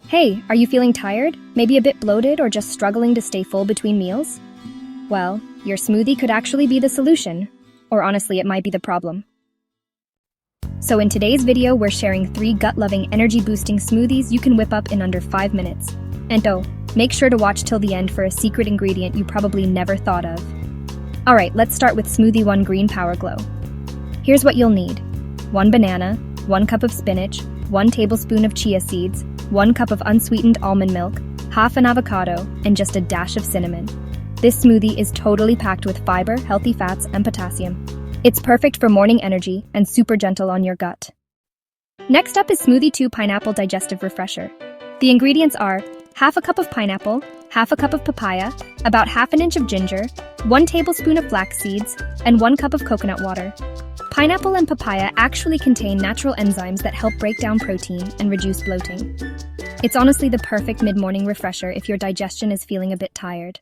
Hey, are you feeling tired? Maybe a bit bloated or just struggling to stay full between meals? Well, your smoothie could actually be the solution. Or honestly, it might be the problem. So in today's video, we're sharing 3 gut-loving, energy-boosting smoothies you can whip up in under 5 minutes. And oh, make sure to watch till the end for a secret ingredient you probably never thought of. Alright, let's start with Smoothie 1 Green Power Glow. Here's what you'll need. 1 banana, 1 cup of spinach, 1 tablespoon of chia seeds, 1 cup of unsweetened almond milk, half an avocado, and just a dash of cinnamon. This smoothie is totally packed with fiber, healthy fats, and potassium. It's perfect for morning energy and super gentle on your gut. Next up is Smoothie 2 Pineapple Digestive Refresher. The ingredients are half a cup of pineapple, half a cup of papaya, about half an inch of ginger, 1 tablespoon of flax seeds, and 1 cup of coconut water. Pineapple and papaya actually contain natural enzymes that help break down protein and reduce bloating. It's honestly the perfect mid-morning refresher if your digestion is feeling a bit tired.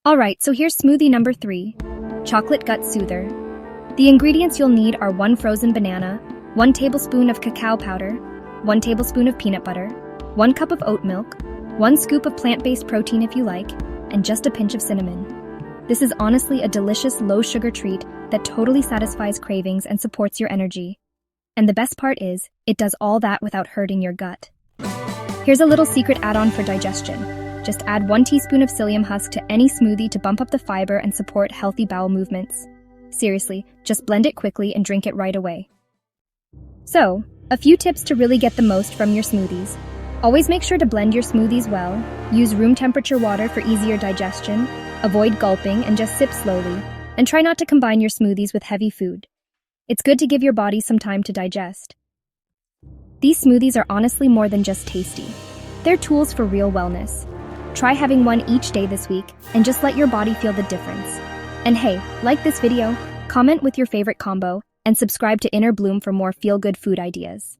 Alright, so here's smoothie number 3, Chocolate Gut Soother. The ingredients you'll need are 1 frozen banana, 1 tablespoon of cacao powder, 1 tablespoon of peanut butter, 1 cup of oat milk, 1 scoop of plant-based protein if you like, and just a pinch of cinnamon. This is honestly a delicious low-sugar treat that totally satisfies cravings and supports your energy. And the best part is, it does all that without hurting your gut. Here's a little secret add-on for digestion. Just add 1 teaspoon of psyllium husk to any smoothie to bump up the fiber and support healthy bowel movements. Seriously, just blend it quickly and drink it right away. So, a few tips to really get the most from your smoothies. Always make sure to blend your smoothies well, use room temperature water for easier digestion, avoid gulping and just sip slowly, and try not to combine your smoothies with heavy food. It's good to give your body some time to digest. These smoothies are honestly more than just tasty. They're tools for real wellness. Try having one each day this week, and just let your body feel the difference. And hey, like this video, comment with your favorite combo, and subscribe to Inner Bloom for more feel-good food ideas.